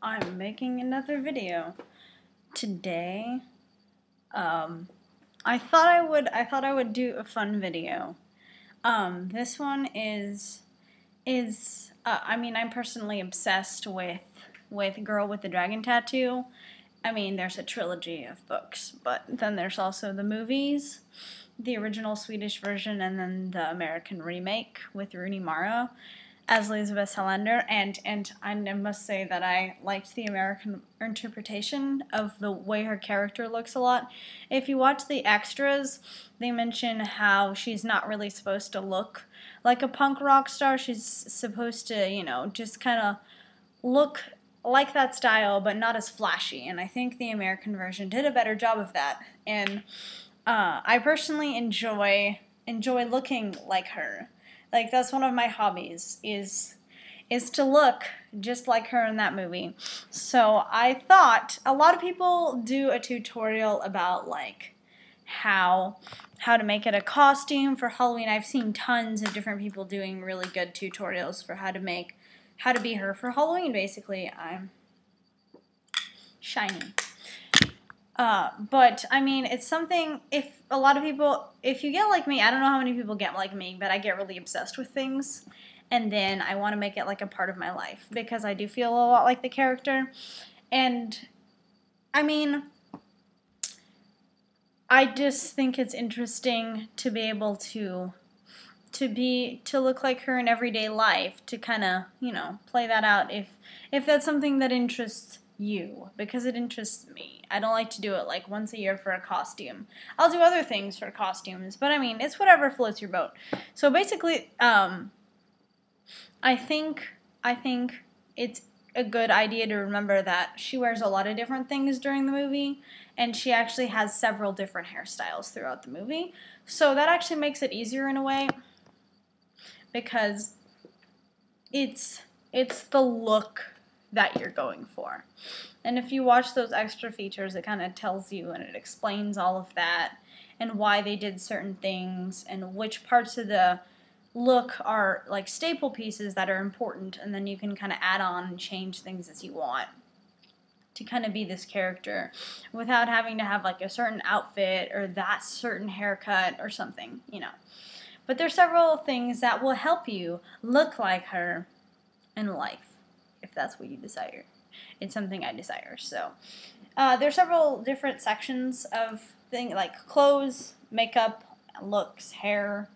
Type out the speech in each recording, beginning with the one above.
I'm making another video today. I thought I would do a fun video. This one I mean, I'm personally obsessed with Girl with the Dragon Tattoo. I mean, there's a trilogy of books, but then there's also the movies, the original Swedish version, and then the American remake with Rooney Mara as Lisbeth Salander, and I must say that I liked the American interpretation of the way her character looks a lot. If you watch the extras, they mention how she's not really supposed to look like a punk rock star. She's supposed to, you know, just kind of look like that style, but not as flashy, and I think the American version did a better job of that, and I personally enjoy looking like her. Like, that's one of my hobbies, is to look just like her in that movie. So I thought, a lot of people do a tutorial about, like, how to make it a costume for Halloween. I've seen tons of different people doing really good tutorials for how to be her for Halloween, basically. I'm shiny. But, I mean, it's something, if you get like me, I don't know how many people get like me, but I get really obsessed with things, and then I want to make it like a part of my life, because I do feel a lot like the character, and, I mean, I just think it's interesting to be able to look like her in everyday life, to kind of, you know, play that out if that's something that interests you, because it interests me. I don't like to do it like once a year for a costume. I'll do other things for costumes, but I mean, it's whatever floats your boat. So basically, I think it's a good idea to remember that she wears a lot of different things during the movie, and she actually has several different hairstyles throughout the movie. So that actually makes it easier in a way, because it's the look that you're going for. And if you watch those extra features, it kind of tells you and it explains all of that and why they did certain things and which parts of the look are like staple pieces that are important, and then you can kind of add on and change things as you want to kind of be this character without having to have like a certain outfit or that certain haircut or something, you know. But there's several things that will help you look like her in life, if that's what you desire. It's something I desire. So there's several different sections of things like clothes, makeup, looks, hair,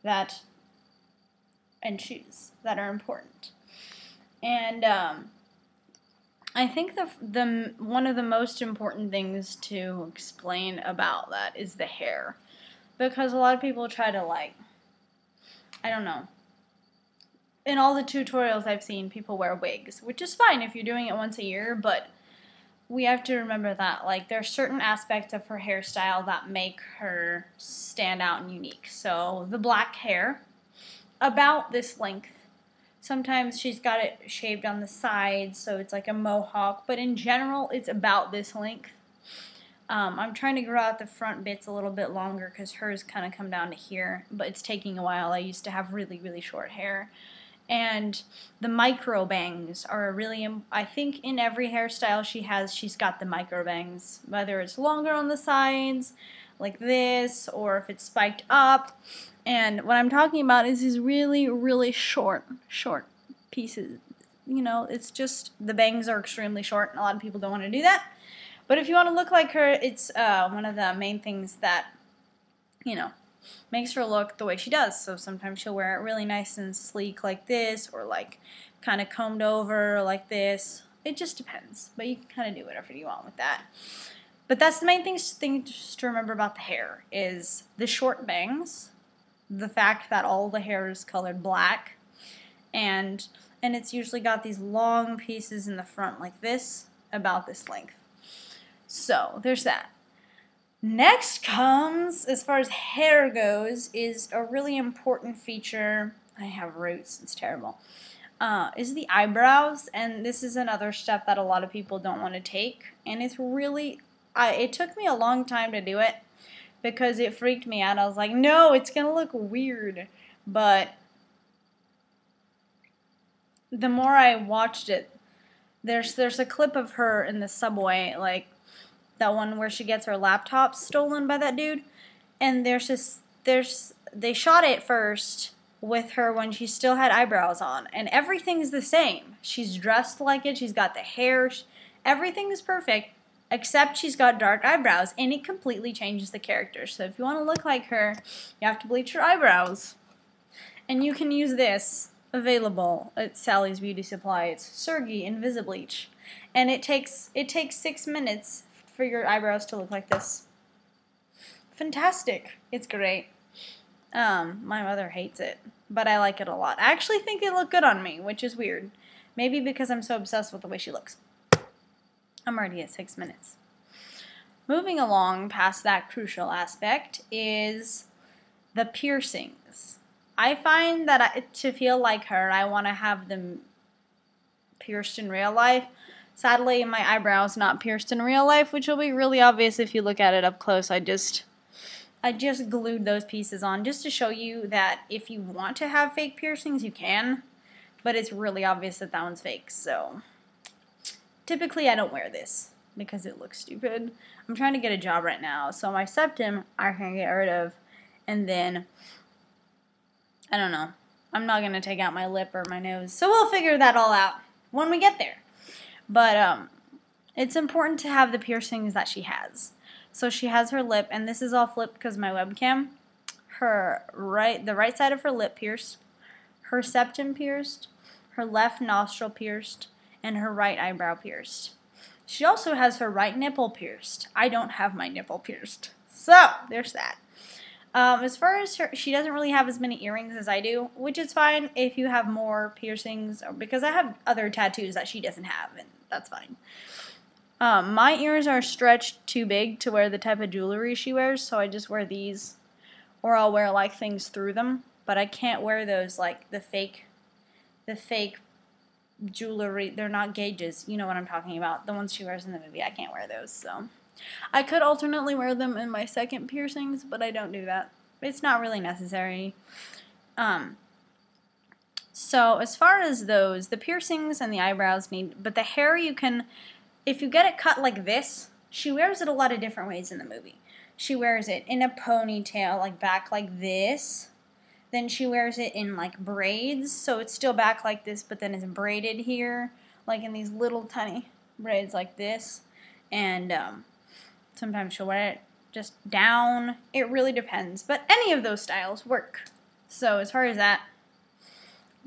and shoes that are important. And I think the one of the most important things to explain about that is the hair, because a lot of people try to, like, I don't know. In all the tutorials I've seen, people wear wigs, which is fine if you're doing it once a year, but we have to remember that, like, there are certain aspects of her hairstyle that make her stand out and unique. So the black hair, about this length. Sometimes she's got it shaved on the sides, so it's like a mohawk, but in general, it's about this length. I'm trying to grow out the front bits a little bit longer because hers kind of come down to here, but it's taking a while. I used to have really, really short hair. And the micro bangs are really, I think in every hairstyle she's got the micro bangs, whether it's longer on the sides, like this, or if it's spiked up. And what I'm talking about is these really, really short pieces. You know, it's just, the bangs are extremely short, and a lot of people don't want to do that. But if you want to look like her, it's one of the main things that, you know, makes her look the way she does. So sometimes she'll wear it really nice and sleek like this, or like kind of combed over like this. It just depends, but you can kind of do whatever you want with that. But that's the main thing just to remember about the hair, is the short bangs, the fact that all the hair is colored black, and it's usually got these long pieces in the front like this, about this length. So there's that. Next comes, as far as hair goes, is a really important feature. I have roots, it's terrible. Is the eyebrows, and this is another step that a lot of people don't want to take, and it's really, it took me a long time to do it because it freaked me out. I was like, no, it's gonna look weird, but the more I watched it, There's a clip of her in the subway, like that one where she gets her laptop stolen by that dude, and they shot it first with her when she still had eyebrows on, and everything's the same. She's dressed like it, she's got the hair, everything is perfect, except she's got dark eyebrows, and it completely changes the character. So if you want to look like her, you have to bleach your eyebrows. And you can use this, available at Sally's Beauty Supply. It's Sergi Invisibleach, and it takes 6 minutes for your eyebrows to look like this. Fantastic. It's great. My mother hates it, but I like it a lot. I actually think it looked good on me, which is weird. Maybe because I'm so obsessed with the way she looks. I'm already at 6 minutes. Moving along past that crucial aspect is the piercings. I find that to feel like her, I want to have them pierced in real life. Sadly, my eyebrows not pierced in real life, which will be really obvious if you look at it up close. I just glued those pieces on just to show you that if you want to have fake piercings, you can, but it's really obvious that that one's fake. So typically I don't wear this because it looks stupid. I'm trying to get a job right now, so my septum I can get rid of, and then I don't know. I'm not going to take out my lip or my nose, so we'll figure that all out when we get there. But it's important to have the piercings that she has. So she has her lip, and this is all flipped because of my webcam. The right side of her lip pierced, her septum pierced, her left nostril pierced, and her right eyebrow pierced. She also has her right nipple pierced. I don't have my nipple pierced. So, there's that. As far as her, she doesn't really have as many earrings as I do, which is fine if you have more piercings, because I have other tattoos that she doesn't have, and that's fine. My ears are stretched too big to wear the type of jewelry she wears, so I just wear these, or I'll wear like things through them, but I can't wear those like the fake jewelry. They're not gauges, you know what I'm talking about, the ones she wears in the movie. I can't wear those, so I could alternately wear them in my second piercings, but I don't do that. It's not really necessary. So as far as those, the piercings and the eyebrows need, but the hair you can, if you get it cut like this, she wears it a lot of different ways in the movie. She wears it in a ponytail, like back like this. Then she wears it in like braids, so it's still back like this, but then it's braided here, like in these little tiny braids like this. And sometimes she'll wear it just down. It really depends, but any of those styles work. So as far as that,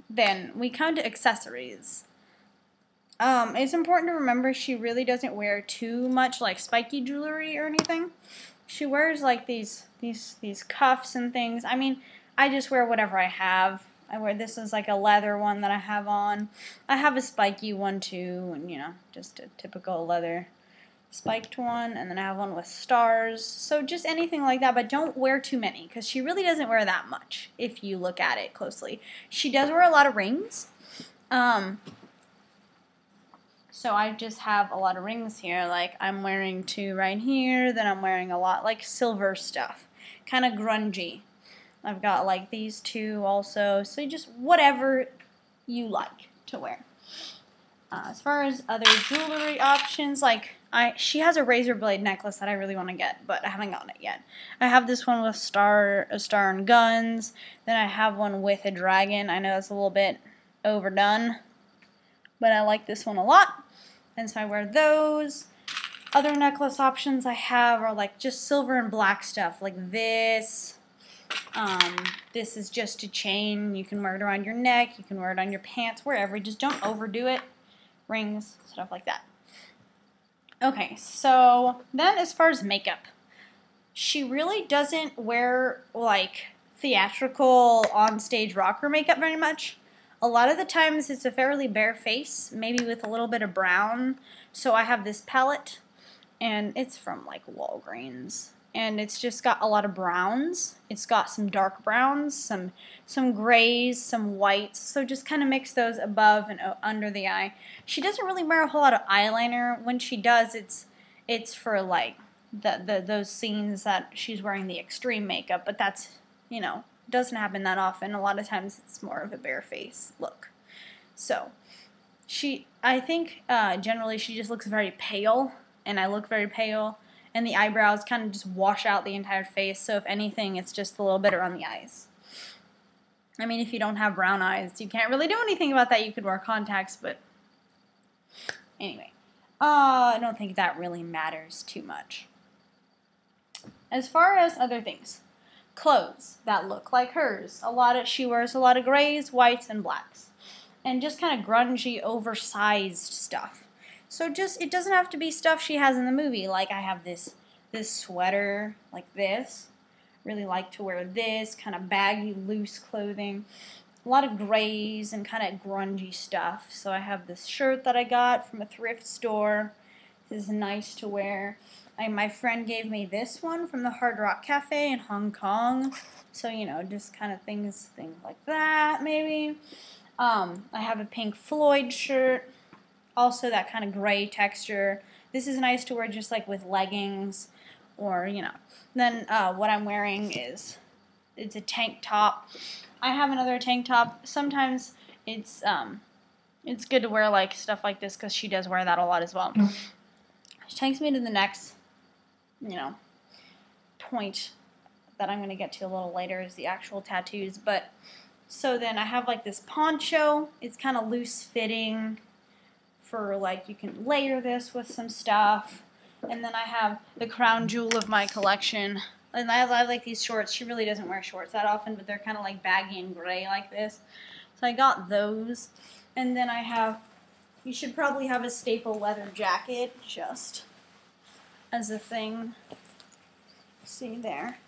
then we come to accessories. It's important to remember she really doesn't wear too much like spiky jewelry or anything. She wears like these cuffs and things. I mean, I just wear whatever I have. This is like a leather one that I have on. I have a spiky one too, and you know, just a typical leather spiked one, and then I have one with stars. So just anything like that, but don't wear too many, because she really doesn't wear that much if you look at it closely. She does wear a lot of rings. So I just have a lot of rings here, like I'm wearing 2 right here, then I'm wearing a lot like silver stuff, kind of grungy. I've got like these 2 also, so just whatever you like to wear. As far as other jewelry options, like she has a razor blade necklace that I really want to get, but I haven't gotten it yet. I have this one with a star and guns, then I have one with a dragon. I know it's a little bit overdone, but I like this one a lot. And so I wear those. Other necklace options I have are like just silver and black stuff, like this. This is just a chain. You can wear it around your neck. You can wear it on your pants, wherever. Just don't overdo it. Rings, stuff like that. Okay, so then as far as makeup, she really doesn't wear like theatrical on-stage rocker makeup very much. A lot of the times it's a fairly bare face, maybe with a little bit of brown. So I have this palette, and it's from like Walgreens, and it's just got a lot of browns. It's got some dark browns, some grays, some whites. So just kind of mix those above and under the eye. She doesn't really wear a whole lot of eyeliner. When she does, it's for like those scenes that she's wearing the extreme makeup, but that's, you know, doesn't happen that often. A lot of times it's more of a bare face look. So I think generally she just looks very pale, and I look very pale, and the eyebrows kind of just wash out the entire face, so if anything, it's just a little bit around the eyes. I mean, if you don't have brown eyes, you can't really do anything about that. You could wear contacts, but anyway. I don't think that really matters too much. As far as other things, clothes that look like hers. She wears a lot of grays, whites, and blacks. And just kind of grungy, oversized stuff. So it doesn't have to be stuff she has in the movie. Like I have this sweater like this. Really like to wear this kind of baggy, loose clothing. A lot of grays and kind of grungy stuff. So I have this shirt that I got from a thrift store. This is nice to wear. My friend gave me this one from the Hard Rock Cafe in Hong Kong. So, you know, just kind of things like that, maybe. I have a Pink Floyd shirt. Also that kind of gray texture. This is nice to wear just like with leggings or, you know. Then what I'm wearing it's a tank top. I have another tank top. Sometimes it's good to wear like stuff like this because she does wear that a lot as well. Which takes me to the next, you know, point that I'm going to get to a little later is the actual tattoos. But so then I have like this poncho. It's kind of loose fitting for like you can layer this with some stuff. And then I have the crown jewel of my collection. And I like these shorts. She really doesn't wear shorts that often, but they're kind of like baggy and gray like this. So I got those. And then you should probably have a staple leather jacket just as a thing. See there.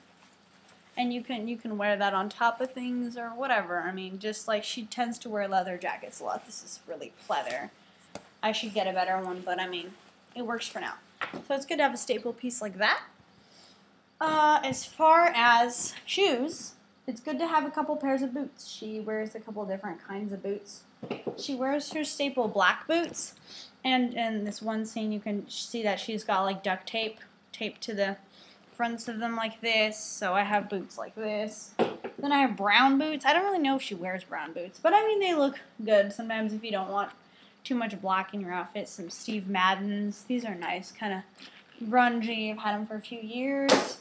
And you can wear that on top of things or whatever. I mean, just like she tends to wear leather jackets a lot. This is really pleather. I should get a better one, but I mean, it works for now. So it's good to have a staple piece like that. As far as shoes, it's good to have a couple pairs of boots. She wears a couple different kinds of boots. She wears her staple black boots, and in this one scene you can see that she's got like duct tape taped to the fronts of them like this, so I have boots like this. Then I have brown boots. I don't really know if she wears brown boots, but I mean they look good sometimes if you don't want too much black in your outfit. Some Steve Maddens. These are nice, kind of grungy. I've had them for a few years.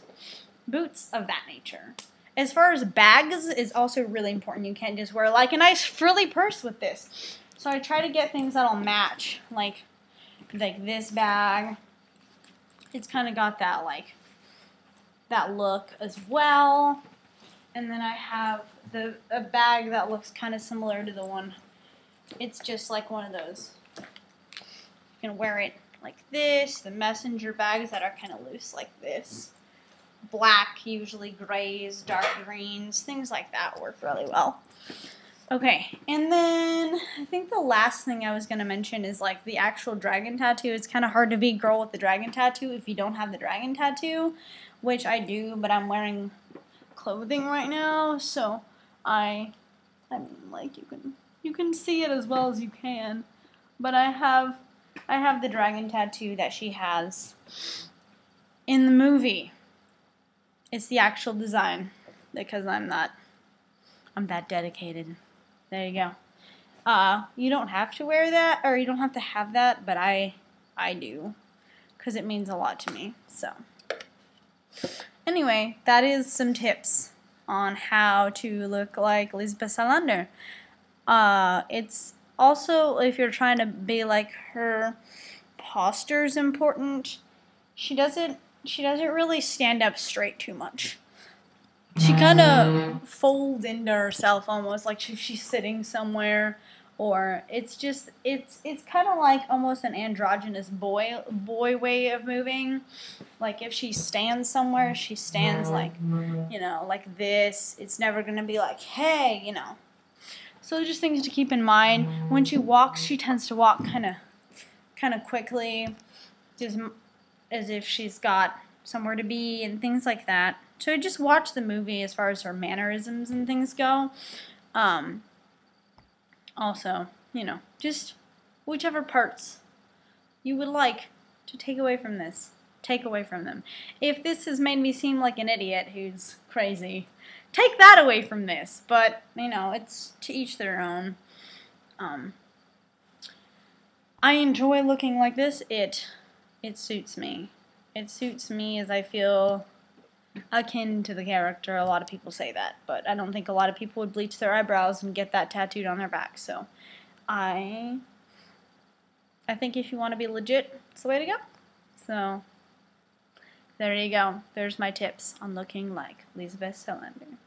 Boots of that nature. As far as bags is also really important. You can't just wear like a nice frilly purse with this. So I try to get things that'll match, like this bag. It's kind of got that that look as well. And then I have a bag that looks kind of similar to the one. It's just like one of those. You can wear it like this. The messenger bags that are kind of loose like this. Black, usually grays, dark greens, things like that work really well. Okay, and then I think the last thing I was going to mention is like the actual dragon tattoo. It's kind of hard to be a girl with the dragon tattoo if you don't have the dragon tattoo, which I do, but I'm wearing clothing right now, so I mean, like you can see it as well as you can, but I have the dragon tattoo that she has in the movie. It's the actual design, because I'm that dedicated. There you go. You don't have to wear that, or you don't have to have that, but I do, because it means a lot to me. So, anyway, that is some tips on how to look like Lisbeth Salander. It's also, if you're trying to be like her, posture's important. She doesn't really stand up straight too much. She kind of folds into herself almost like she's sitting somewhere, or it's kind of like almost an androgynous boy way of moving. Like if she stands somewhere, she stands like, you know, like this. It's never going to be like, hey, you know. So just things to keep in mind. When she walks, she tends to walk kind of quickly, just as if she's got somewhere to be and things like that. So just watch the movie as far as her mannerisms and things go. Also, you know, just whichever parts you would like to take away from this, take away from them. If this has made me seem like an idiot who's crazy, take that away from this. But, you know, it's to each their own. I enjoy looking like this. It suits me. It suits me as I feel akin to the character. A lot of people say that, but I don't think a lot of people would bleach their eyebrows and get that tattooed on their back. So I think if you want to be legit, it's the way to go. So there you go. There's my tips on looking like Lisbeth Salander.